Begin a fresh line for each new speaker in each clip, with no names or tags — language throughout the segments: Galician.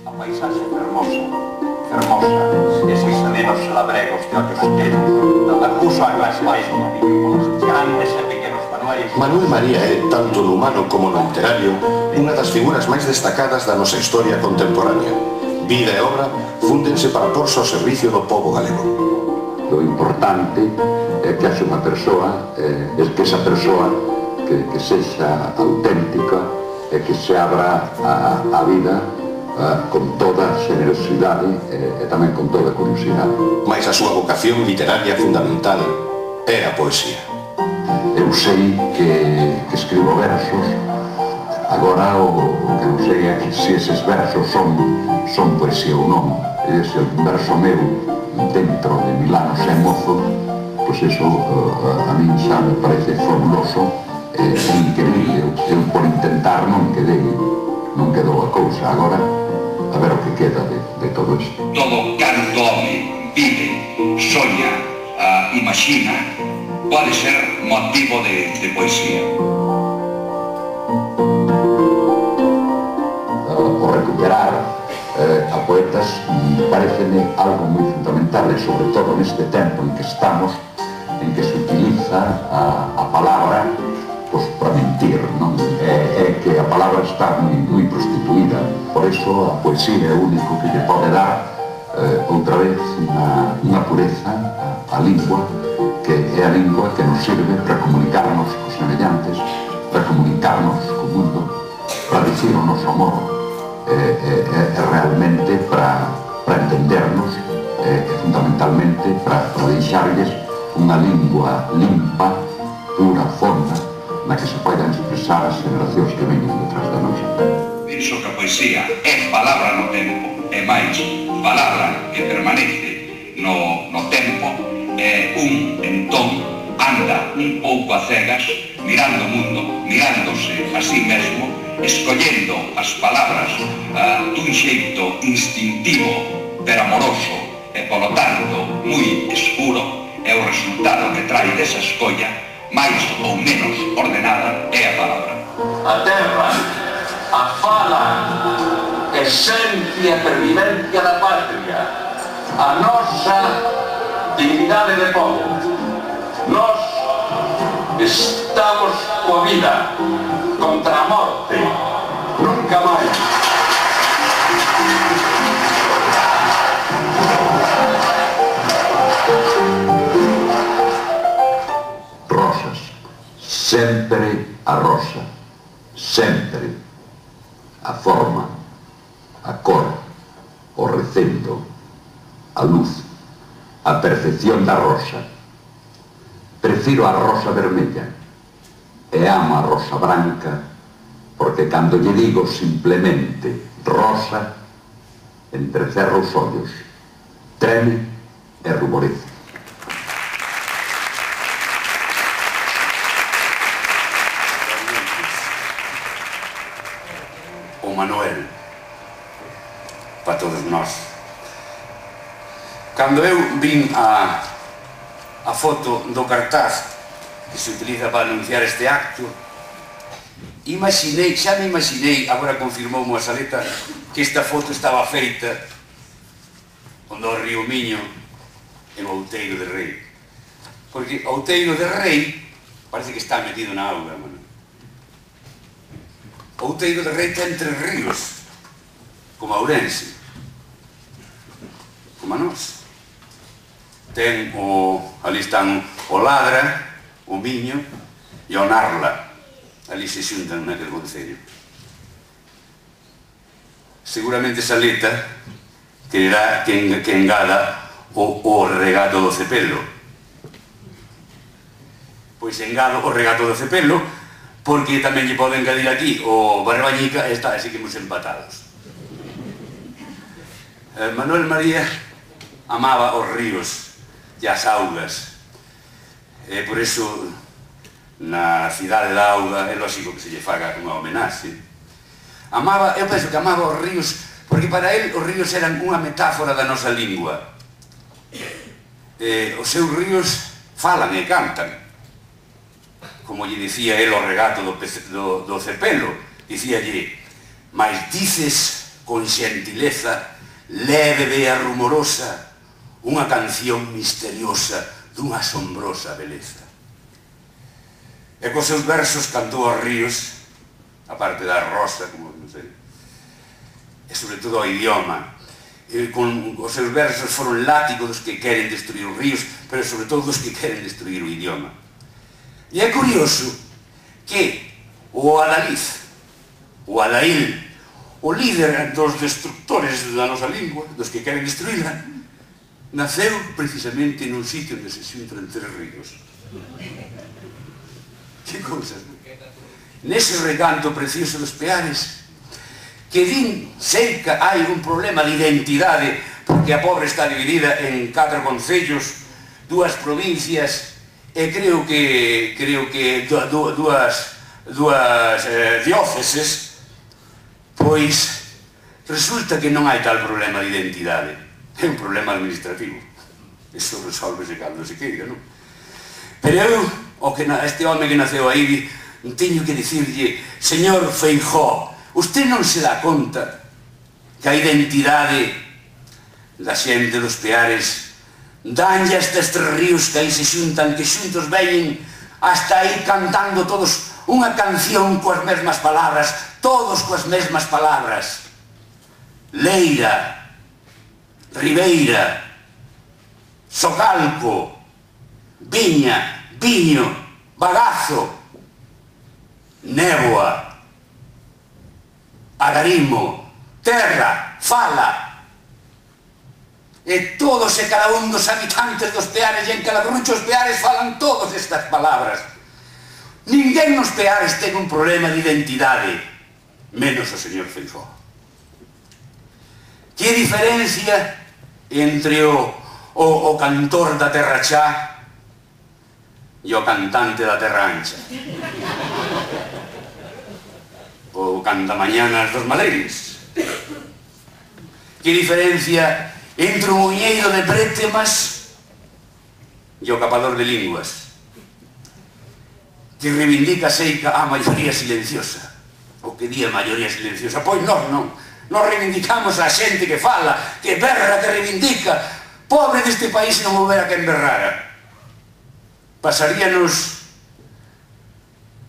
A paisaxe fermosa, eses amenos labregos de ollos tenos, donde acuso a clase máis do dominio polos grandes e pequenos manuais.
Manuel María é, tanto no humano como no literario, unha das figuras máis destacadas da nosa historia contemporánea. Vida e obra fúndense para porse ao servicio do pobo galego.
Lo importante é que haxe unha persoa, que esa persoa que sexa auténtica e que se abra a vida con toda generosidade e tamén con toda curiosidade.
Mais a súa vocación literaria fundamental é a poesía.
Eu sei que escribo versos, agora o que non sei é que se eses versos son poesía ou non. E se un verso meu dentro de 1000 anos é mozo, pois eso a min xa me parece fabuloso e increíble. Eu por intentar non quedou a cousa. Agora a ver o que queda de todo isto.
Todo canto home vive, soña, imagina, pode ser motivo de poesía.
O recuperar a poetas pareceme algo moi fundamental e sobre todo neste tempo en que estamos, en que se utiliza a palabra para mentir, non? É que a palabra está moi prostituída. Por eso a poesía é o único que lle pode dar outra vez unha pureza á lingua, que é a lingua que nos sirve para comunicarnos cos semellantes, para comunicarnos co mundo, para dicir o noso amor, realmente para entendernos, fundamentalmente para deixarlles unha lingua limpa, pura, fonda, na que se poidan expresar as generacións que veñen detrás da nosa.
Penso que a poesía é palabra no tempo, é máis palabra que permanece no tempo, e entón anda un pouco a cegas, mirando o mundo, mirándose a sí mesmo, escollendo as palabras dun xeito instintivo, pero amoroso, e polo tanto moi escuro, e o resultado que trae desa escolla, máis ou menos ordenada, é a palabra.
A terra, a fala, esencia e pervivencia da patria, a nosa dignidade de povo. Nós estamos coa vida contra a morte, nunca máis.
Rosas, sempre a rosa, sempre a forma, a cor, o recendo, a luz, a percepción da rosa. Prefiro a rosa vermella e amo a rosa branca, porque cando lle digo simplemente rosa, entrecerro os ollos, treme e ruborece.
O Manuel, para todos nós. Cando eu vin a foto do cartaz que se utiliza para anunciar este acto, xa me imaginei, agora confirmou a Saleta, que esta foto estaba feita onde o río Miño en Outeiro de Rei. Porque Outeiro de Rei parece que está metido na auga, mano. Outeiro de Rei ten 3 ríos, como Ourense, como a nós. Ali están o Ladra, o Miño e o Narla. Ali se xuntan naquele concello. Seguramente esa letra quererá que engada o regato do Cepelo. Pois engado o regato do Cepelo, porque tamén lle pode engadir aquí o Barbañica, e está, así que hemos empatados. Manuel María amaba os ríos e as augas, e por iso na cidade da auga é lógico que se lle faga unha homenaxe. Eu penso que amaba os ríos porque para él os ríos eran unha metáfora da nosa lingua. Os seus ríos falan e cantan, como lle dicía el o regato do Cepelo. Dicíalle: mais dices con xentileza, leve e rumorosa, unha canción misteriosa dunha asombrosa beleza. E cos seus versos cantou aos ríos, a parte da rosa, como non sei, e sobre todo ao idioma. Con os seus versos foron látigos dos que queren destruir os ríos, pero sobre todo dos que queren destruir o idioma. E é curioso que o Adaliz, o Adail, o líder dos destructores da nosa lingua, dos que queren destruíla, naceu precisamente nun sitio onde se xuntan tres ríos. Que cousas, non? Nese recanto precioso dos Peares, que din cerca hai un problema de identidade, porque a pobre está dividida en 4 concellos, 2 provincias, e creo que dúas dióceses, pois resulta que non hai tal problema de identidade, é un problema administrativo. Eso resolvese cando se queira, non? Pero eu, este home que naceu aí, teño que dicirlle: señor Feijóo, usted non se dá conta que a identidade da xente dos Peares danlle a estes tres ríos que aí se xuntan, que xuntos veñen hasta aí cantando todos unha canción coas mesmas palabras, todos coas mesmas palabras: Leira, Ribeira, Socalco, Viña, Viño, Bagazo, Néboa, Agarimo, Terra, Fala. E todos e cada un dos habitantes dos Peares e en Calabruncho os Peares falan todas estas palabras. Ninguén nos Peares ten un problema de identidade, menos o señor Feijóo. Que diferencia entre o cantor da Terra Chá e o cantante da Terra Ancha, o cantamañanas dos Maleires? Que diferencia entre o muñeiro de Brétemas e o capador de linguas, que reivindica seica a maioría silenciosa, o que di a maioría silenciosa? Pois nós non, nós reivindicamos a xente que fala, que berra, que reivindica. Pobre deste país se non houbera quen berrara.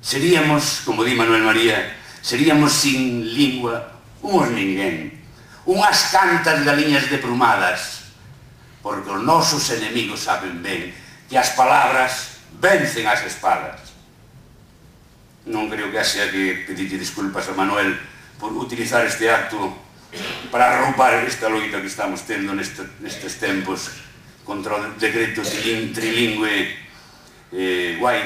Seríamos, como di Manuel María, seríamos sin lingua unhos ninguén, unhas cantas galiñas deplumadas, porque os nosos enemigos saben ben que as palabras vencen as espadas. Non creo que haxa que pedirlle disculpas a Manuel por utilizar este acto para arroupar esta loita que estamos tendo nestes tempos contra o decreto trilingüe guai